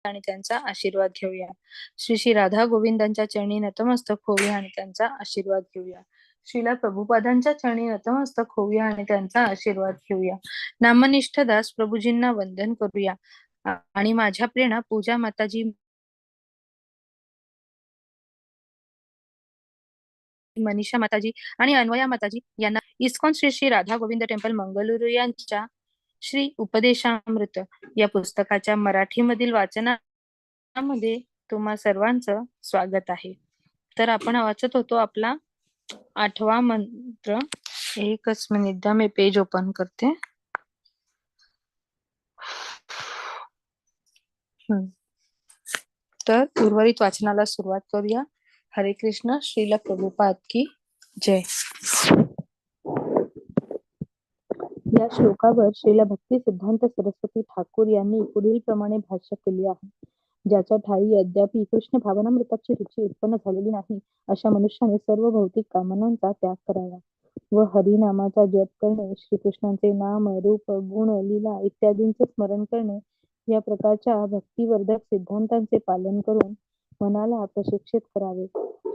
आणि त्यांचा आशीर्वाद घेऊया. श्री श्री राधा गोविंदांच्या चरणी नतमस्तक होऊया आणि त्यांचा आशीर्वाद घेऊया. श्रीला प्रभुपादांच्या चरणी नतमस्तक होऊया आणि त्यांचा आशीर्वाद घेऊया. नामनिष्ठ दास प्रभूजींना वंदन करूया आणि माझ्या प्रेरणा पूजा माताजी, मनीषा माताजी आणि अन्वया माताजी यांना इस्कॉन श्री श्री राधा गोविंद टेम्पल मंगळुरू यांच्या श्री उपदेशामृत या पुस्तकाच्या मराठीमधील वाचनामध्ये तुम्हा सर्वांचं स्वागत आहे. तर आपण वाचत होतो आपला 8वा मंत्र. एकच मिनिट द्या, मी पेज ओपन करते. तर उर्वरित वाचनाला सुरुवात करूया. हरे कृष्ण. श्रीला प्रभुपाद की जय. या श्लोकावर श्रीला भक्ती सिद्धांत सरस्वती ठाकूर यांनी पुढील प्रमाणे भाष्य केले आहे. ज्याच्या ठाई अद्यापि कृष्ण भावनामृताची रुची उत्पन्न झालेली नाही, अशा मनुष्याने सर्व भौतिक कामनांचा त्याग करावा व हरिनामाचा जप करणे, श्रीकृष्णांचे नाम, रूप, गुण, लीला इत्यादींचे स्मरण करणे या प्रकारच्या भक्तिवर्धक सिद्धांतांचे पालन करून मनाला प्रशिक्षित करावे.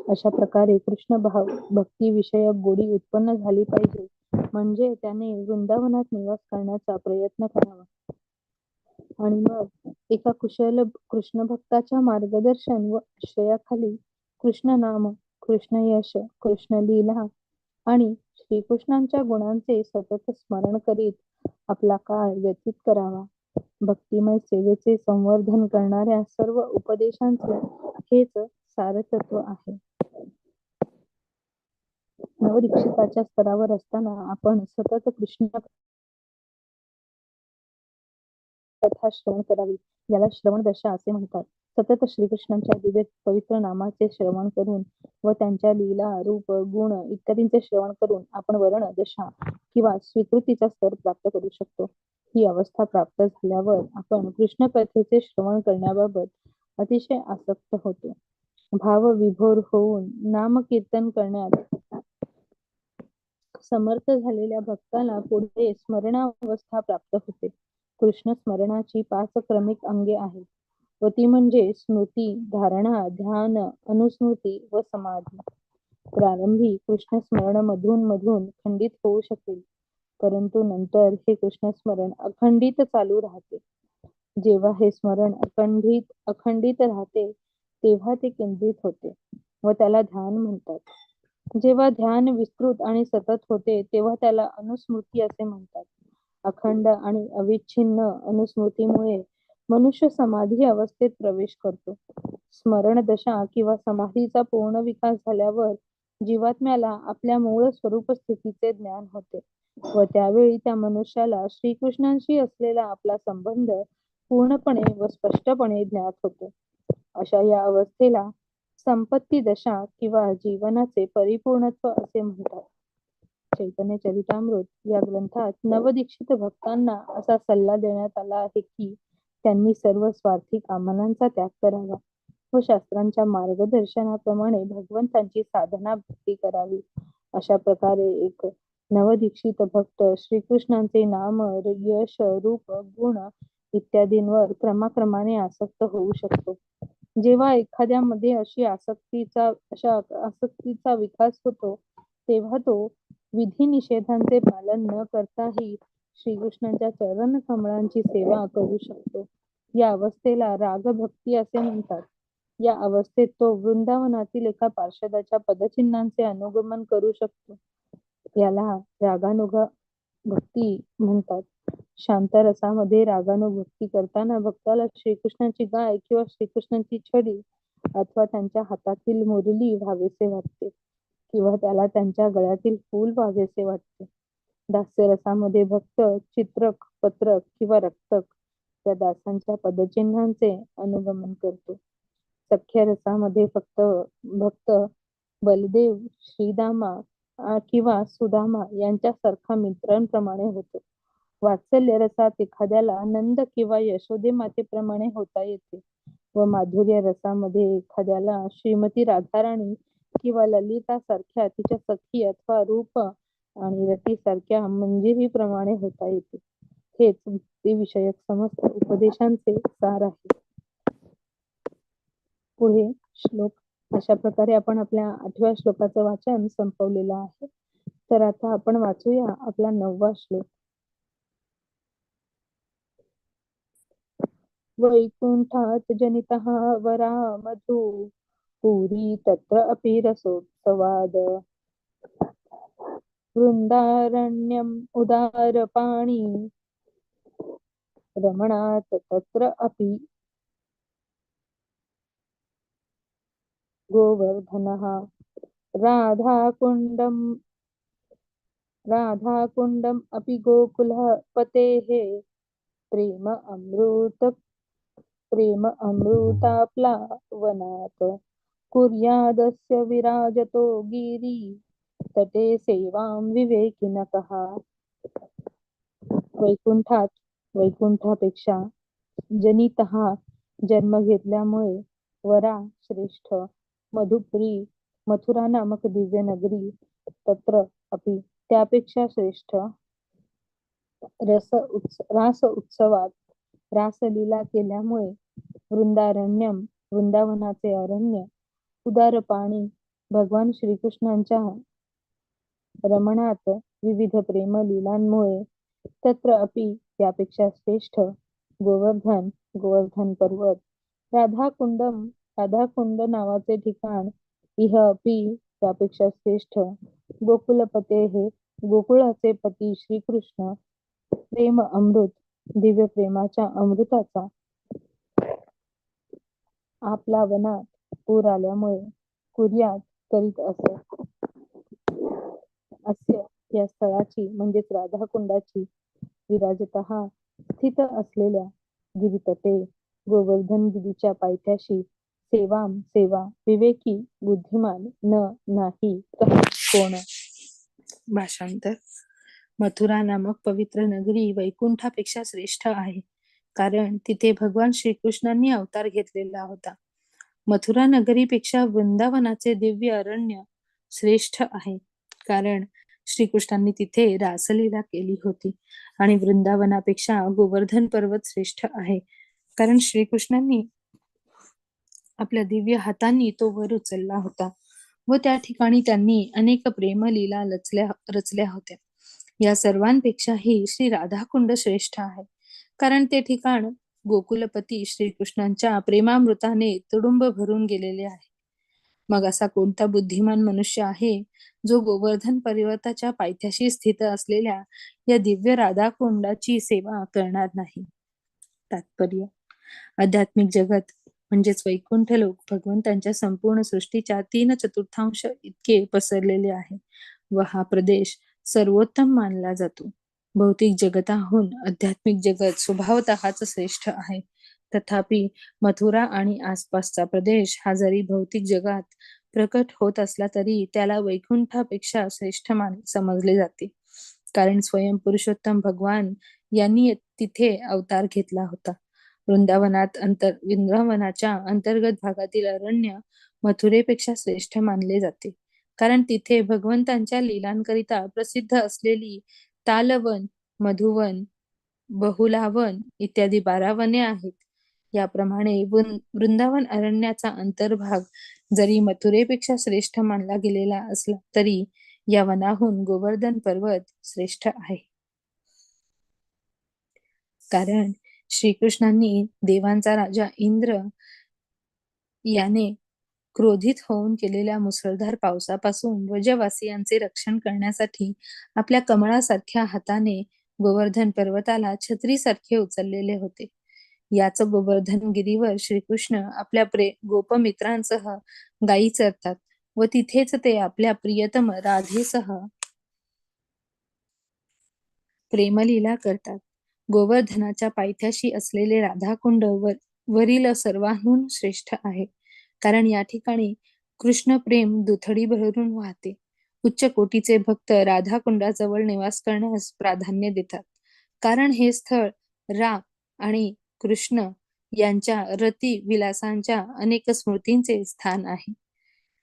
अशा प्रकारे कृष्ण भाव भक्ती विषयक गोडी उत्पन्न झाली पाहिजे, म्हणजे त्याने वृंदावनात निवास करण्याचा प्रयत्न करावा. आणि मग एका कुशल कृष्ण भक्ताच्या मार्गदर्शन व आश्रयाखाली कृष्ण नाम, कृष्ण यश, कृष्ण लीला आणि श्रीकृष्णांच्या गुणांचे सतत स्मरण करीत आपला काळ व्यतीत करावा. भक्तिमय सेवेचे संवर्धन करणाऱ्या सर्व उपदेशांचे हेच सारतत्व आहे. नवदीक्षिताच्या स्तरावर असताना आपण सतत कृष्ण कथा श्रवण करावी, याला श्रवण दशा असे म्हणतात. सतत श्रीकृष्णांच्या दिव्य पवित्र नामाचे श्रवण करून व त्यांच्या लीला, रूप, गुण इत्यादींचे श्रवण करून आपण वर्ण दशा किंवा स्वीकृतीचा स्तर प्राप्त करू शकतो. ही अवस्था प्राप्त झाल्यावर आपण कृष्ण कथेचे श्रवण करण्याबाबत अतिशय आसक्त होतो. भाव विभोर होऊन नाम कीर्तन करण्यात समर्थ झालेल्या भक्ताला पुढे स्मरणावस्था प्राप्त होते. कृष्ण स्मरणाची 5 क्रमिक अंगे आहेत व ती म्हणजे स्मृती, धारणा, ध्यान, अनुस्मृती व समाधी. प्रारंभी कृष्ण स्मरण मधून मधून खंडित होऊ शकेल, परंतु नंतर हे कृष्ण स्मरण अखंडित चालू राहते. जेव्हा हे स्मरण अखंडित राहते तेव्हा ते केंद्रित होते व त्याला ध्यान म्हणतात. जेव्हा ध्यान विस्तृत आणि सतत होते तेव्हा त्याला अनुस्मृती असे म्हणतात. अखंड आणि अविच्छिन्न अनुस्मृतीमुळे मनुष्य समाधी अवस्थेत प्रवेश करतो. स्मरण दशा किंवा समाधीचा पूर्ण विकास झाल्यावर जीवात्म्याला आपल्या मूळ स्वरूप स्थितीचे ज्ञान होते व त्यावेळी त्या मनुष्याला श्रीकृष्णांशी असलेला आपला संबंध पूर्णपणे व स्पष्टपणे ज्ञात होतो. अशा या अवस्थेला संपत्ती दशा किंवा जीवनाचे परिपूर्णत्व असे म्हणतात. चैतन्य चरितामृत या ग्रंथात नवदीक्षित भक्तांना असा सल्ला देण्यात आला आहे की त्यांनी सर्व स्वार्थी कामनांचा त्याग करावा व शास्त्रांच्या मार्गदर्शनाप्रमाणे भगवंतांची साधना भक्ती करावी. अशा प्रकारे एक नवदीक्षित भक्त श्रीकृष्णांचे नाम, यश, रूप, गुण इत्यादींवर क्रमाक्रमाने आसक्त होऊ शकतो. जेव्हा एखाद्यामध्ये अशा आसक्तीचा विकास होतो तेव्हा तो विधी निषेधांचे पालन न करताही श्रीकृष्णांच्या चरण कमळांची सेवा करू शकतो. या अवस्थेला रागभक्ती असे म्हणतात. या अवस्थेत तो वृंदावनातील एका पार्षदाच्या पदचिन्हांचे अनुगमन करू शकतो. याला रागानुग भक्ती म्हणतात. शांत रसामध्ये रागानुभक्ती करताना भक्ताला श्रीकृष्णांची गाय किंवा श्रीकृष्णांची छडी अथवा त्यांच्या हातातील मुरली व्हावेसे वाटते किंवा त्याला त्यांच्या गळ्यातील फूल व्हावेसे वाटते. दास्य रसामध्ये भक्त चित्रक, पत्रक किंवा रक्तक या दासांच्या पदचिन्हांचे अनुगमन करतो. सख्य रसामध्ये फक्त भक्त बलदेव, श्रीदामा किंवा सुदामा यांच्यासारखा मित्रांप्रमाणे होतो. वात्सल्य रसात एखाद्याला नंद किंवा यशोदे मातेप्रमाणे होता येते व माधुर्य रसामध्ये एखाद्याला श्रीमती राधाराणी किंवा ललिता सारख्या तिच्या सखी अथवा रूप आणि रती सारख्या मंजिरीप्रमाणे होता येते. हेच भक्ती विषयक समस्त उपदेशांचे सार आहे. पुढे श्लोक. अशा प्रकारे आपण आपल्या 8व्या श्लोकाचं वाचन संपवलेलं आहे. तर आता आपण वाचूया आपला 9वा श्लोक. वैकुंठात जनितः वरा मधु पुरी तत्र अपि रसोत्सवाद वृंदारण्यम उदारपाणी रमणात तत्र अपि गोवर्धनः राधाकुण्डम् अपि गोकुलपतेः प्रेम अमृताप्लावनात् कुर्यादस्य विराजतो गिरी तटे सेवां विवेकिनकः. वैकुंठापेक्षा जनितः जन्म घेतल्यामुळे वरा श्रेष्ठ मधुपुरी मथुरा नामक दिव्य नगरी तत्र अपि त्यापेक्षा श्रेष्ठ रास उत्सवात रासलीला केल्यामुळे वृंदारण्यम वृंदावनाचे अरण्य उदार पाणी भगवान श्रीकृष्णांच्या रमणात विविध प्रेम लीलांमुळे तत्र अपि त्यापेक्षा श्रेष्ठ गोवर्धन पर्वत राधाकुंड नावाचे ठिकाण इह अपि त्यापेक्षा श्रेष्ठ गोकुलपते हे गोकुळाचे पती श्रीकृष्ण प्रेम अमृत दिव्य प्रेमाच्या अमृताचा आपला वनात पूर आल्यामुळे कुर्यात करीत असत. अस्य या स्थळाची म्हणजेच राधाकुंडाची विराजतः स्थित असलेल्या गिरीतटे गोवर्धन गिरीच्या पायथ्याशी सेवा विवेकी बुद्धिमान नाही कोण. भाषांतर. मथुरा नामक पवित्र नगरी वैकुंठापेक्षा श्रेष्ठ आहे, कारण तिथे भगवान श्रीकृष्णांनी अवतार घेतलेला होता. मथुरा नगरीपेक्षा वृंदावनाचे दिव्य अरण्य श्रेष्ठ आहे, कारण श्रीकृष्णांनी तिथे रासलीला केली होती. आणि वृंदावनापेक्षा गोवर्धन पर्वत श्रेष्ठ आहे, कारण श्रीकृष्णांनी आपल्या दिव्य हातांनी तो वर उचलला होता व त्या ठिकाणी त्यांनी अनेक प्रेमलीला रचल्या होत्या. या सर्वांपेक्षाही श्री राधाकुंड श्रेष्ठ आहे, कारण ते ठिकाण गोकुलपती श्रीकृष्णांच्या प्रेमामृताने तुडुंब भरून गेलेले आहे. मग असा कोणता बुद्धिमान मनुष्य आहे जो गोवर्धन पर्वताच्या पायथ्याशी स्थित असलेल्या या दिव्य राधाकुंडाची सेवा करणार नाही. तात्पर्य. आध्यात्मिक जगत म्हणजेच वैकुंठ लोक भगवंतांच्या संपूर्ण सृष्टीच्या 3/4 इतके पसरलेले आहे व हा प्रदेश सर्वोत्तम मानला जातो. भौतिक जगताहून आध्यात्मिक जगत स्वभावतःच श्रेष्ठ आहे. तथापि मथुरा आणि आसपासचा प्रदेश हा जरी भौतिक जगात प्रकट होत असला तरी त्याला वैकुंठापेक्षा श्रेष्ठ समजले जाते, कारण स्वयं पुरुषोत्तम भगवान यांनी तिथे अवतार घेतला होता. वृंदावनाच्या अंतर्गत भागातील अरण्य मथुरेपेक्षा श्रेष्ठ मानले जाते, कारण तिथे भगवंतांच्या लीलांकरिता प्रसिद्ध असलेली तालवन, मधुवन, बहुलावन इत्यादी 12 वने आहेत. याप्रमाणे वृंदावन अरण्याचा अंतर्भाग जरी मथुरेपेक्षा श्रेष्ठ मानला गेलेला असला तरी या वनाहून गोवर्धन पर्वत श्रेष्ठ आहे, कारण श्रीकृष्णांनी देवांचा राजा इंद्र याने क्रोधित होऊन केलेल्या मुसळधार पावसापासून व्रजवासियांचे रक्षण करण्यासाठी आपल्या कमळासारख्या हाताने गोवर्धन पर्वताला छत्रीसारखे उचललेले होते. याच गोवर्धन गिरीवर श्रीकृष्ण आपल्या गोपमित्रांसह गायी चरतात व तिथेच ते आपल्या प्रियतम राधेसह प्रेमलीला करतात. गोवर्धनाच्या पायथ्याशी असलेले राधाकुंड वरील सर्वांहून श्रेष्ठ आहे, कारण या ठिकाणी कृष्ण प्रेम दुथडी भरून वाहते. उच्च कोटीचे भक्त राधाकुंडाजवळ निवास करण्यास प्राधान्य देतात, कारण हे स्थळ राम आणि कृष्ण यांच्या रती विलासांच्या अनेक स्मृतींचे स्थान आहे.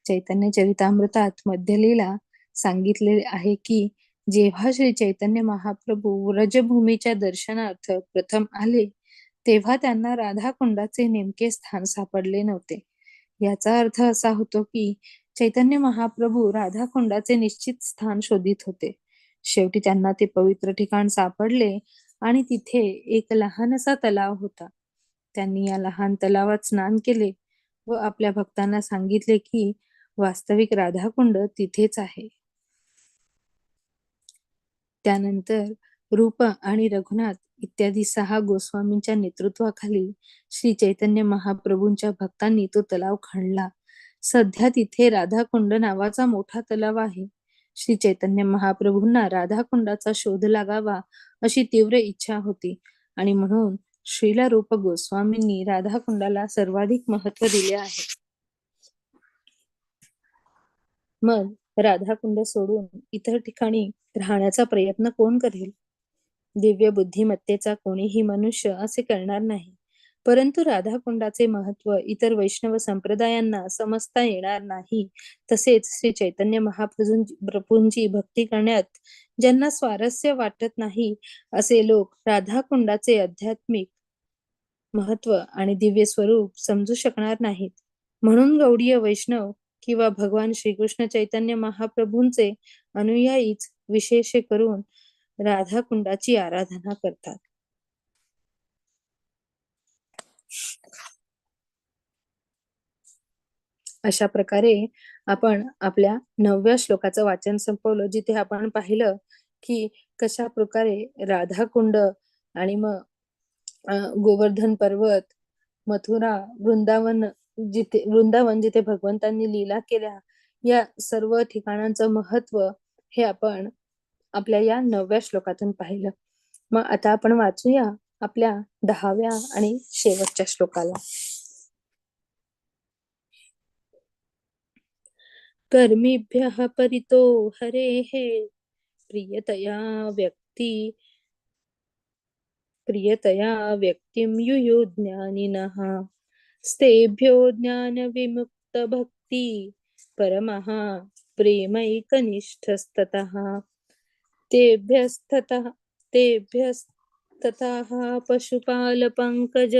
चैतन्य चरितामृतात मध्यलीला सांगितले आहे की जेव्हा श्री चैतन्य महाप्रभू व्रजभूमीच्या दर्शनार्थ प्रथम आले तेव्हा त्यांना राधाकुंडाचे नेमके स्थान सापडले नव्हते. याचा अर्थ असा होतो की चैतन्य महाप्रभू राधाकुंडाचे निश्चित स्थान शोधित होते. शेवटी त्यांना ते पवित्र ठिकाण सापडले आणि तिथे एक लहानसा तलाव होता. त्यांनी या लहान तलावात स्नान केले व आपल्या भक्तांना सांगितले की वास्तविक राधाकुंड तिथेच आहे. त्यानंतर रूप आणि रघुनाथ इत्यादी 6 गोस्वामींच्या नेतृत्वाखाली श्री चैतन्य महाप्रभूंच्या भक्तांनी तो तलाव खणला. सध्या तिथे राधाकुंड नावाचा मोठा तलाव आहे. श्री चैतन्य महाप्रभूंना राधाकुंडाचा शोध लागावा अशी तीव्र इच्छा होती आणि म्हणून श्रीला रूप गोस्वामींनी राधाकुंडाला सर्वाधिक महत्त्व दिले आहे. मग राधाकुंड सोडून इतर ठिकाणी राहण्याचा प्रयत्न कोण करेल? दिव्य बुद्धिमत्तेचा कोणीही मनुष्य असे करणार नाही. परंतु राधाकुंडाचे महत्व इतर वैष्णव संप्रदायांना समजता येणार नाही. तसेच श्री चैतन्य महाप्रभूंची भक्ती करण्यात ज्यांना स्वारस्य वाटत नाही असे लोक राधाकुंडाचे आध्यात्मिक महत्व आणि दिव्य स्वरूप समजू शकणार नाहीत. म्हणून गौडीय वैष्णव किंवा भगवान श्रीकृष्ण चैतन्य महाप्रभूंचे अनुयायीच विशेष करून राधाकुंडाची आराधना करतात. अशा प्रकारे आपण आपल्या 9व्या श्लोकाचं वाचन संपवलं, जिथे आपण पाहिलं की कशा प्रकारे राधाकुंड आणि मग गोवर्धन पर्वत, मथुरा, वृंदावन जिथे भगवंतांनी लीला केल्या, या सर्व ठिकाणांचं महत्व हे आपण आपल्या या 9व्या श्लोकातून पाहिलं. मग आता आपण वाचूया आपल्या 10व्या आणि शेवटच्या श्लोकाला. कर्मिभ्यः परितो हरेः प्रियतया व्यक्तिं युयुज्ञानिनः स्तेभ्यो ज्ञानविमुक्तभक्ति परमः प्रेमैकनिष्ठस्ततः तेभ्यस्ततः पशुपालपङ्कज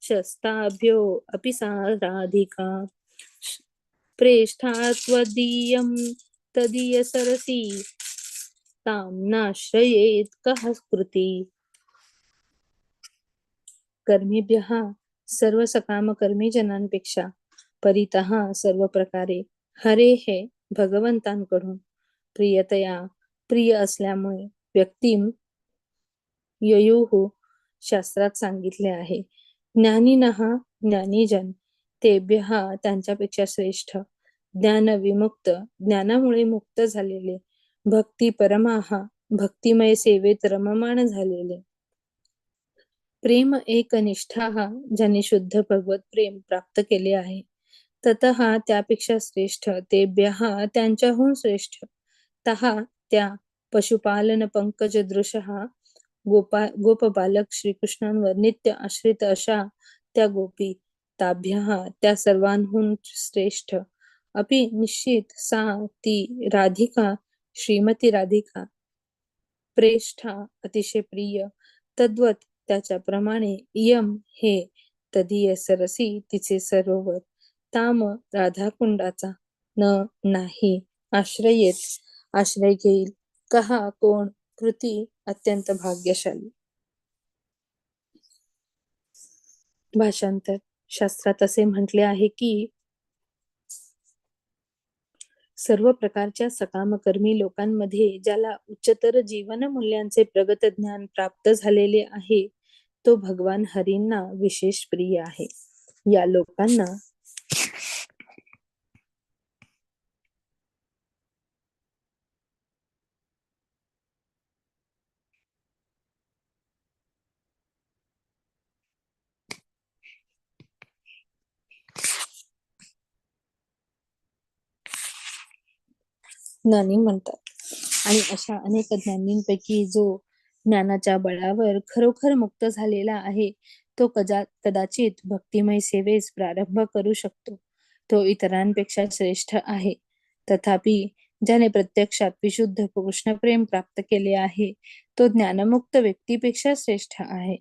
शस्ताभ्यो अपि सा राधिका प्रेष्ठात्वदीयं तदीयसरसी तां नाश्रयेत् कः कृती. कर्मीभ्यः सर्व सकामकर्मी जनांपेक्षा परितः सर्व प्रकारे हरे हे भगवंतांकडून प्रियतया प्रिय असल्यामुळे व्यक्तिम ययुः शास्त्रात सांगितले आहे. ज्ञानिनः ज्ञानीजन तेभ्यः त्यांच्यापेक्षा श्रेष्ठ ज्ञान विमुक्त ज्ञानामुळे मुक्त झालेले भक्ती परमाः भक्तिमय सेवेत रममाण झालेले प्रेम एकनिष्ठाः ज्यांनी शुद्ध भगवत प्रेम प्राप्त केले आहे ततः त्यापेक्षा श्रेष्ठ तेभ्यः त्यांच्याहून श्रेष्ठ तः त्या पशुपालन पंकज दृशः गोपबालक श्रीकृष्णांवर नित्य आश्रित अशा त्या गोपी ताभ्यः त्या सर्वांहून श्रेष्ठ अपि निश्चित सा ती राधिका श्रीमती राधिका प्रेष्ठा अतिशय प्रिय तद्वत त्याच्याप्रमाणे इयम हे तदीय सरसी तिचे सरोवर ताम राधाकुंडाचा नाही आश्रय घेईल कहा कोण कृती अत्यंत भाग्यशाली. भाषांतर. शास्त्रात असे म्हटले आहे की सर्व प्रकारच्या सकामकर्मी लोकांमध्ये ज्याला उच्चतर जीवन मूल्यांचे प्रगत ज्ञान प्राप्त झालेले आहे तो भगवान हरींना विशेष प्रिय आहे. या लोकांना ज्ञानी म्हणतात. आणि अशा अनेक ज्ञानींपैकी जो ज्ञानाच्या बळावर खरोखर मुक्त झालेला आहे तो कदाचित भक्तिमय सेवेस प्रारंभ करू शकतो. तो इतरांपेक्षा श्रेष्ठ आहे. तथापि ज्याने प्रत्यक्षात विशुद्ध कृष्ण प्रेम प्राप्त केले आहे तो ज्ञानमुक्त व्यक्तीपेक्षा श्रेष्ठ आहे.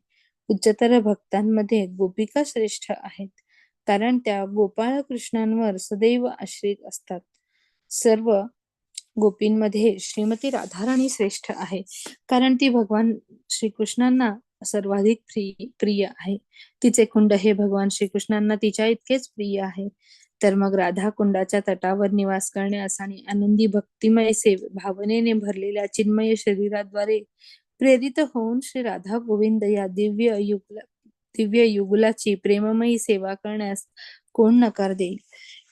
उच्चतर भक्तांमध्ये गोपिका श्रेष्ठ आहेत. कारण त्या गोपाळ कृष्णांवर सदैव आश्रित असतात. सर्व गोपींमध्ये श्रीमती राधाराणी श्रेष्ठ आहे, कारण ती भगवान श्रीकृष्णांना सर्वाधिक प्रिय आहे. तिचे कुंड हे भगवान श्रीकृष्णांना तिच्या इतकेच प्रिय आहे. तर मग राधा कुंडाच्या तटावर निवास करण्यास आणि आनंदी भक्तिमय भावनेने भरलेल्या चिन्मय शरीराद्वारे प्रेरित होऊन श्री राधा गोविंद या दिव्य युगुलाची प्रेममयी सेवा करण्यास कोण नकार देईल.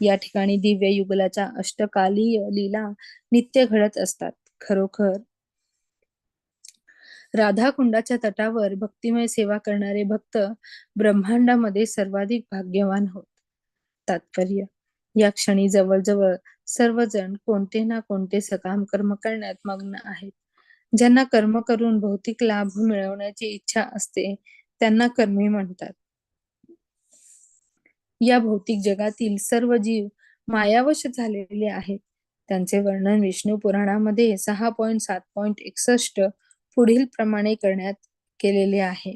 या ठिकाणी दिव्य युगलाच्या अष्टकालीय लीला नित्य घडत असतात. खरोखर राधा कुंडाच्या तटावर भक्तिमय सेवा करणारे भक्त ब्रह्मांडामध्ये सर्वाधिक भाग्यवान होत. तात्पर्य: या क्षणी जवळजवळ सर्वजण कोणते ना कोणते सकाम कर्म करण्यात मग्न आहेत. ज्यांना कर्म करून भौतिक लाभ मिळवण्याची इच्छा असते त्यांना कर्मी म्हणतात. या भौतिक जगातील सर्व जीव मायावश झालेले आहेत. त्यांचे वर्णन विष्णू पुराणामध्ये 6.7.61 पुढील प्रमाणे करण्यात केलेले आहे.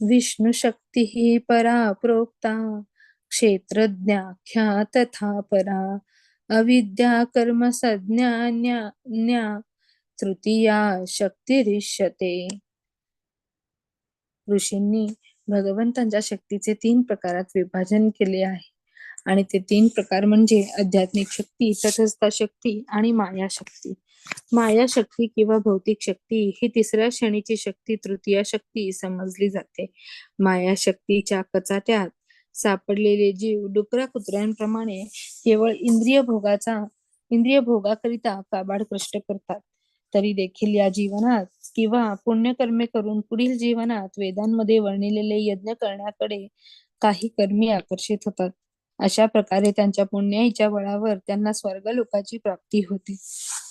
विष्णू शक्ती ही परा प्रोक्ता क्षेत्रज्ञाख्या तथा परा अविद्या कर्म संज्ञा तृतीया शक्तिरिष्यते. ऋषींनी भगवंतांच्या शक्तीचे 3 प्रकारात विभाजन केले आहे आणि ते 3 प्रकार म्हणजे आध्यात्मिक शक्ती, तटस्थ शक्ती आणि माया शक्ती. माया शक्ती किंवा भौतिक शक्ती ही 3ऱ्या श्रेणीची शक्ती तृतीय शक्ती समजली जाते. माया शक्तीच्या कचाट्यात सापडलेले जीव डुकरा कुत्र्यांप्रमाणे केवळ इंद्रिय भोगाकरिता काबाड कष्ट करतात. तरी देखील या जीवनात किंवा पुण्यकर्मे करून पुढील जीवनात वेदांमध्ये वर्णिलेले यज्ञ करण्याकडे काही कर्मी आकर्षित होतात. अशा प्रकारे त्यांच्या पुण्याईच्या बळावर त्यांना स्वर्गलोकाची प्राप्ती होते.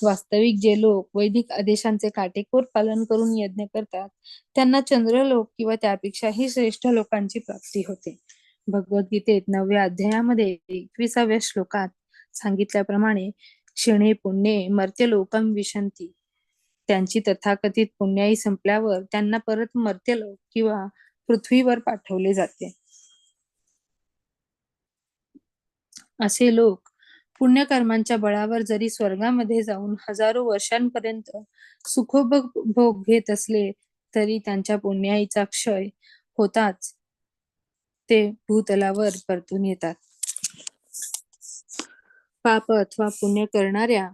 वास्तविक जे लोक वैदिक आदेशांचे काटेकोर पालन करून यज्ञ करतात त्यांना चंद्रलोक किंवा त्यापेक्षाही श्रेष्ठ लोकांची प्राप्ती होते. भगवद्गीतेत 9व्या अध्यायामध्ये 21व्या श्लोकात सांगितल्याप्रमाणे क्षणे पुण्ये मर्त्यलोकम विशन्ति. त्यांची तथाकथित पुण्याई संपल्यावर त्यांना परत मर्त्यलोक किंवा पृथ्वीवर पाठवले जाते. असे लोक पुण्यकर्मांच्या बळावर जरी स्वर्गामध्ये जाऊन हजारो वर्षांपर्यंत सुखोपभोग घेत असले तरी त्यांच्या पुण्याईचा क्षय होताच ते भूतलावर परतून येतात. पाप अथवा पुण्य करणाऱ्या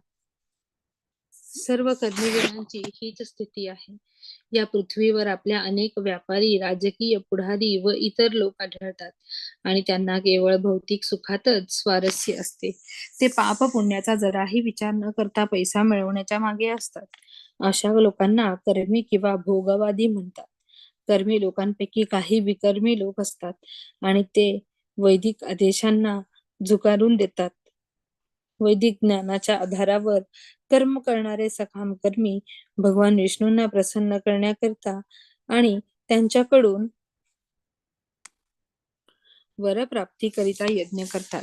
सर्व कर्मवीरांची हीच स्थिती आहे. या पृथ्वीवर आपल्या अनेक व्यापारी, राजकीय पुढारी व इतर लोक आढळतात आणि त्यांना केवळ भौतिक सुखातच स्वारस्य असते. ते पाप पुण्याचा जराही विचार न करता पैसा मिळवण्याच्या मागे असतात. अशा लोकांना कर्मी किंवा भोगवादी म्हणतात. कर्मी लोकांपैकी काही विकर्मी लोक असतात आणि ते वैदिक आदेशांना झुगारून देतात. वैदिक ज्ञानाच्या आधारावर कर्म करणारे सकाम कर्मी भगवान विष्णूंना प्रसन्न करण्याकरिता आणि त्यांच्याकडून वरप्राप्तीकरिता यज्ञ करतात.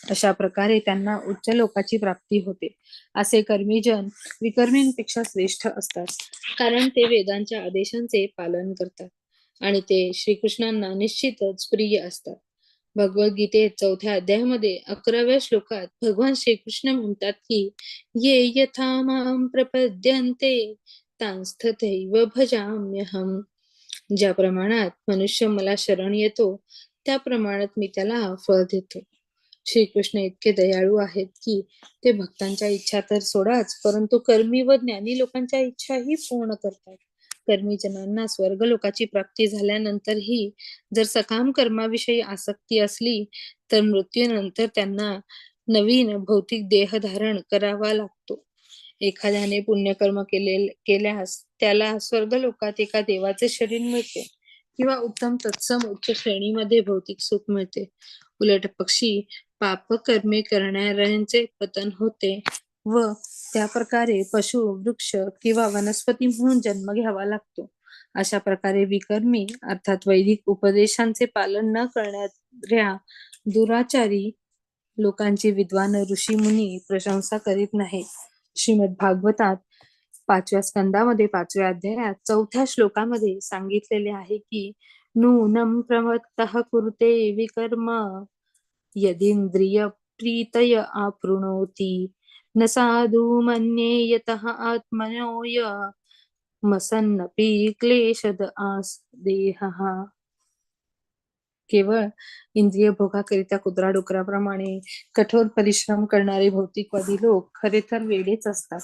अशा प्रकारे त्यांना उच्च लोकाची प्राप्ती होते. असे कर्मीजन विकर्मींपेक्षा श्रेष्ठ असतात, कारण ते वेदांच्या आदेशांचे पालन करतात आणि ते श्रीकृष्णांना निश्चितच प्रिय असतात. भगवद्गीतेत 4थ्या अध्यायामध्ये 11व्या श्लोकात भगवान श्रीकृष्ण म्हणतात की ये यथा मां प्रपद्यन्ते तांस्तथैव भजाम्यहम्. ज्या प्रमाणात मनुष्य मला शरण येतो त्या प्रमाणात मी त्याला फळ देतो. श्रीकृष्ण इतके दयाळू आहेत की ते भक्तांच्या इच्छा तर सोडाच, परंतु कर्मी व ज्ञानी लोकांच्या इच्छाही पूर्ण करतात. कर्मी जनांना स्वर्गलोकाची प्राप्ती झाल्यानंतरही जर सकाम कर्माविषयी आसक्ती असली तर मृत्यूनंतर त्यांना नवीन भौतिक देह धारण करावा लागतो. एखाद्याने पुण्यकर्म केल्यास त्याला स्वर्गलोकात एका देवाचे शरीर मिळते किंवा उत्तम तत्सम उच्च श्रेणीमध्ये भौतिक सुख मिळते. उलट पक्षी पापकर्मे करणाऱ्यांचे पतन होते व त्या प्रकारे पशु, वृक्ष किंवा वनस्पती म्हणून जन्म घ्यावा लागतो. अशा प्रकारे विकर्मी अर्थात वैदिक उपदेशांचे पालन न करणाऱ्या दुराचारी लोकांची विद्वान ऋषी मुनी प्रशंसा करीत नाहीत. श्रीमद भागवतात 5व्या स्कंदामध्ये 5व्या अध्यायात 4थ्या श्लोकामध्ये सांगितलेले आहे की नूनं प्रमत्तः कुरुते विकर्म यदिंद्रिय प्रीतय आपृणोति न साधु मन्ये यतः आत्मनोय मसन्नपि क्लेशद आस देहः. केवळ इंद्रिय भोगाकरिता कुत्रा डुकराप्रमाणे कठोर परिश्रम करणारे भौतिकवादी लोक खरे तर वेडेच असतात.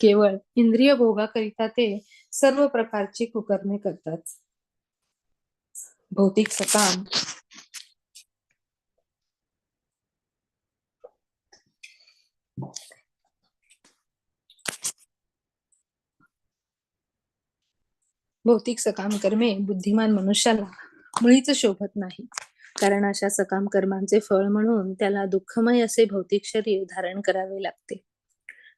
केवळ इंद्रिय भोगाकरिता ते सर्व प्रकारची कुकर्मे करतात. भौतिक सकाम भौतिक सकाम कर्मे बुद्धिमान मनुष्याला मुळीच शोभत नाही. कारण अशा सकाम कर्मांचे फळ म्हणून त्याला दुःखमय असे भौतिक शरीर धारण करावे लागते.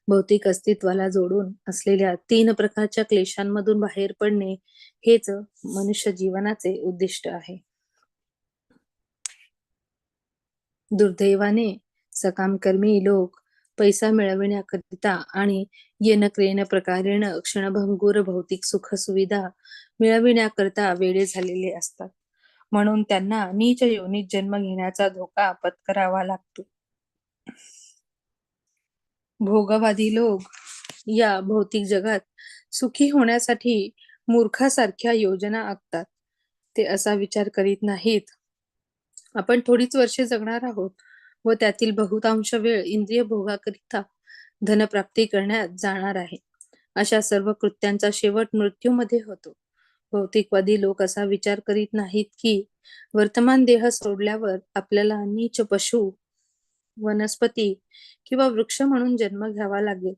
भौतिक अस्तित्वाला जोडून असलेल्या 3 प्रकारच्या क्लेशांमधून बाहेर पडणे हेच मनुष्य जीवनाचे उद्दिष्ट आहे. दुर्दैवाने सकामकर्मी लोक पैसा मिळविण्याकरिता आणि येन क्रेन प्रकारेण क्षणभंगूर भौतिक सुख सुविधा मिळविण्याकरिता वेडे झालेले असतात. म्हणून त्यांना नीच योनीत जन्म घेण्याचा धोका पत्करावा लागतो. भोगवादी लोक या भौतिक जगात सुखी होण्यासाठी मूर्खासारख्या योजना आखतात. ते असा विचार करीत नाहीत आपण थोडीच वर्षे जगणार आहोत व त्यातील बहुतांश वेळ इंद्रिय भोगाकरिता धनप्राप्ती करण्यात जाणार आहे. अशा सर्व कृत्यांचा शेवट मृत्यूमध्ये होतो. भौतिकवादी लोक असा विचार करीत नाहीत की वर्तमान देह सोडल्यावर आपल्याला नीच पशु, वनस्पती किंवा वृक्ष म्हणून जन्म घ्यावा लागेल.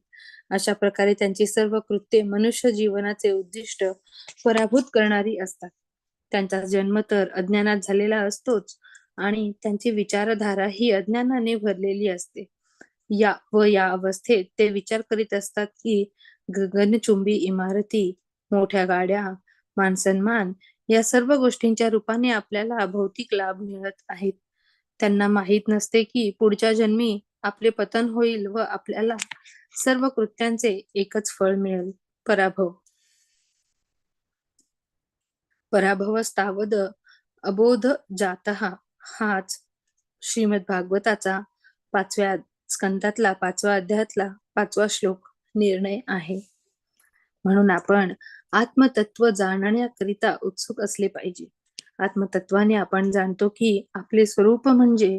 अशा प्रकारे त्यांची सर्व कृत्ये मनुष्य जीवनाचे उद्दिष्ट पराभूत करणारी असतात. त्यांचा जन्म तर अज्ञानात झालेला असतोच आणि त्यांची विचारधारा ही अज्ञानाने भरलेली असते. या अवस्थेत ते विचार करीत असतात की गगनचुंबी इमारती, मोठ्या गाड्या, मानसन्मान या सर्व गोष्टींच्या रूपाने आपल्याला भौतिक लाभ मिळत आहेत. त्यांना माहीत नसते की पुढच्या जन्मी आपले पतन होईल व आपल्याला सर्व कृत्यांचे एकच फळ मिळेल, पराभव. पराभवस्तावद अबोध जातः हाच श्रीमद भागवताचा 5व्या स्कंदातला 5व्या अध्यायातला 5वा श्लोक निर्णय आहे. म्हणून आपण आत्मतत्व जाणण्याकरिता उत्सुक असले पाहिजे. आत्मतत्वाने आपण जाणतो की आपले स्वरूप म्हणजे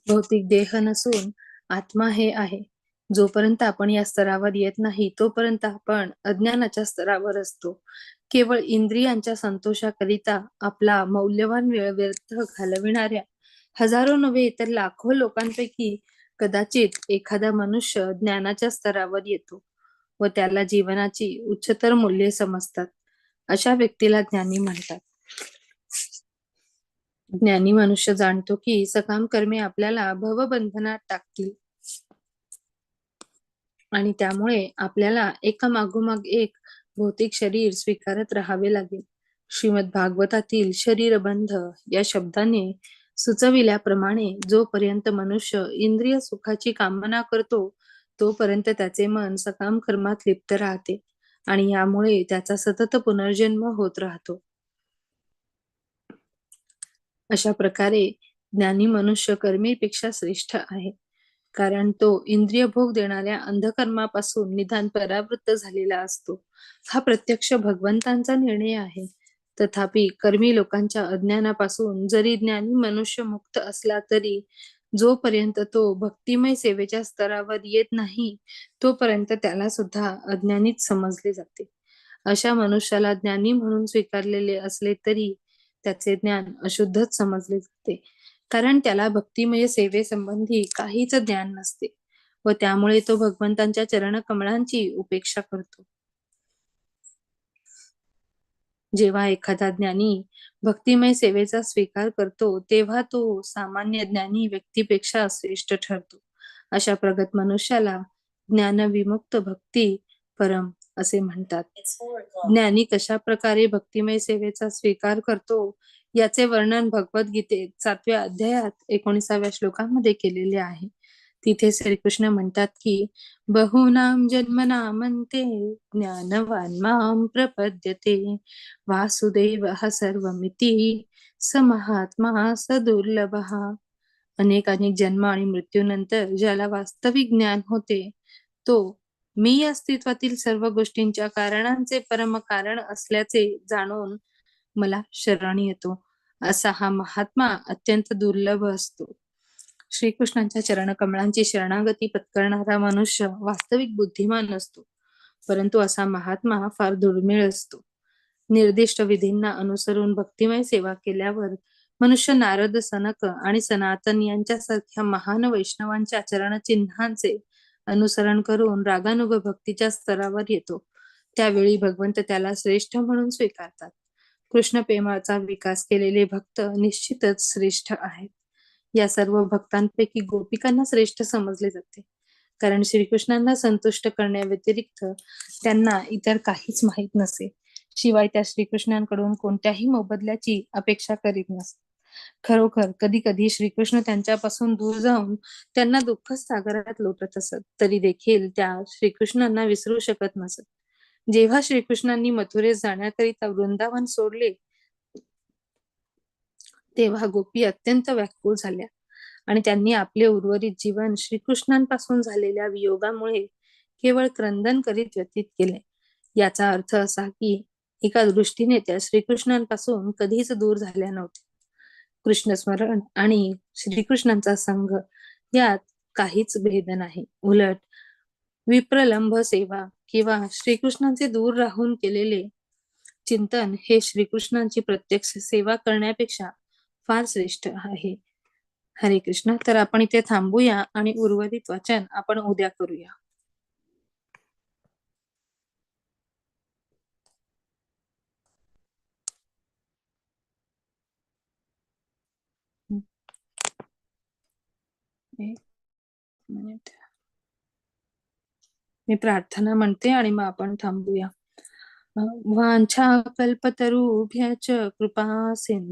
भौतिक देह नसून आत्मा हे आहे. जोपर्यंत आपण या स्तरावर येत नाही तोपर्यंत आपण अज्ञानाच्या स्तरावर असतो. केवळ इंद्रियांच्या संतोषाकरिता आपला मौल्यवान वेळ व्यर्थ घालविणाऱ्या हजारो नव्हे तर लाखो लोकांपैकी कदाचित एखादा मनुष्य ज्ञानाच्या स्तरावर येतो व त्याला जीवनाची उच्चतर मूल्ये समजतात. अशा व्यक्तीला ज्ञानी म्हणतात. ज्ञानी मनुष्य जाणतो की सकाम कर्मे आपल्याला भवबंधनात टाकतील आणि त्यामुळे आपल्याला एकामागोमाग एक भौतिक शरीर स्वीकारत राहावे लागेल. श्रीमद भागवतातील शरीरबंध या शब्दाने सुचविल्याप्रमाणे जोपर्यंत मनुष्य इंद्रिय सुखाची कामना करतो तोपर्यंत त्याचे मन सकाम कर्मात लिप्त राहते आणि यामुळे त्याचा सतत पुनर्जन्म होत राहतो. अशा प्रकारे ज्ञानी मनुष्य कर्मीपेक्षा श्रेष्ठ आहे, कारण तो इंद्रिय भोग देणाऱ्या अंधकर्मापासून निदान परावृत्त झालेला असतो. हा प्रत्यक्ष भगवंतांचा निर्णय आहे. तथापि कर्मी लोकांच्या अज्ञानापासून जरी ज्ञानी मनुष्य मुक्त असला तरी जोपर्यंत तो भक्तिमय सेवेच्या स्तरावर येत नाही तोपर्यंत त्याला सुद्धा अज्ञानीच समजले जाते. अशा मनुष्याला ज्ञानी म्हणून स्वीकारलेले असले तरी त्याचे ज्ञान अशुद्धच समजले जाते, कारण त्याला भक्तिमय सेवेसंबंधी काहीच ज्ञान नसते व त्यामुळे तो भगवंतांच्या चरणकमळांची उपेक्षा करतो. जेव्हा एखादा ज्ञानी भक्तिमय सेवेचा स्वीकार करतो तेव्हा तो सामान्य ज्ञानी व्यक्तीपेक्षा श्रेष्ठ ठरतो. अशा प्रगत मनुष्याला ज्ञानविमुक्त भक्ती परम असे म्हणतात. ज्ञानी कशा प्रकारे भक्तिमय सेवेचा स्वीकार करतो याचे वर्णन भगवद्गीतेत 7व्या अध्यायात 19व्या श्लोकामध्ये केलेले आहे. तिथे श्रीकृष्ण म्हणतात की बहुनाम जन्मनामन्ते ज्ञानवान माम प्रपद्यते वासुदेवः सर्वमिति स महात्मा स दुर्लभ. अनेक अनेक जन्म आणि मृत्यूनंतर ज्याला वास्तविक ज्ञान होते तो मी अस्तित्वातील सर्व गोष्टींच्या कारणांचे परम कारण असल्याचे जाणून मला शरण येतो. असा हा महात्मा अत्यंत दुर्लभ असतो. श्रीकृष्णांच्या चरणकमळांची शरणागती पत्करणारा मनुष्य वास्तविक बुद्धिमान असतो, परंतु असा महात्मा फार दुर्मिळ असतो. निर्दिष्ट विधींना अनुसरून भक्तिमय सेवा केल्यावर मनुष्य नारद, सनक आणि सनातन यांच्यासारख्या महान वैष्णवांच्या चरणचिन्हांचे अनुसरण करून रागानुग भक्तीच्या स्तरावर येतो. त्यावेळी भगवंत त्याला श्रेष्ठ म्हणून स्वीकारतात. कृष्ण प्रेमाचा विकास केलेले भक्त निश्चितच श्रेष्ठ आहेत. या सर्व भक्तांपैकी गोपिकांना श्रेष्ठ समजले जाते, कारण श्रीकृष्णांना संतुष्ट करण्याव्यतिरिक्त त्यांना इतर काहीच माहीत नसे. शिवाय त्या श्रीकृष्णांकडून कोणत्याही मोबदल्याची अपेक्षा करीत नसत. खरोखर कधी कधी श्रीकृष्ण त्यांच्यापासून दूर जाऊन त्यांना दुःख सागरात लोटत असत, तरी देखील त्या श्रीकृष्णांना विसरू शकत नसत. जेव्हा श्रीकृष्णांनी मथुरेस जाण्याकरिता वृंदावन सोडले तेव्हा गोपी अत्यंत व्याकुळ झाल्या आणि त्यांनी आपले उर्वरित जीवन श्रीकृष्णांपासून झालेल्या वियोगामुळे केवळ क्रंदन करीत व्यतीत केले. याचा अर्थ असा की एका दृष्टीने त्या श्रीकृष्णांपासून कधीच दूर झाल्या नव्हत्या. कृष्णस्मरण आणि श्रीकृष्णांचा संघ यात काहीच भेद नाही. उलट विप्रलंब सेवा किंवा श्रीकृष्णांचे दूर राहून केलेले चिंतन हे श्रीकृष्णांची प्रत्यक्ष सेवा करण्यापेक्षा फार श्रेष्ठ आहे. हरे कृष्ण. तर आपण इथे थांबूया आणि उर्वरित वाचन आपण उद्या करूया. एक मिनिट मी प्रार्थना म्हणते आणि मग आपण थांबूया. वांछा कल्पतरुभ्यश्च कृपा सिंधु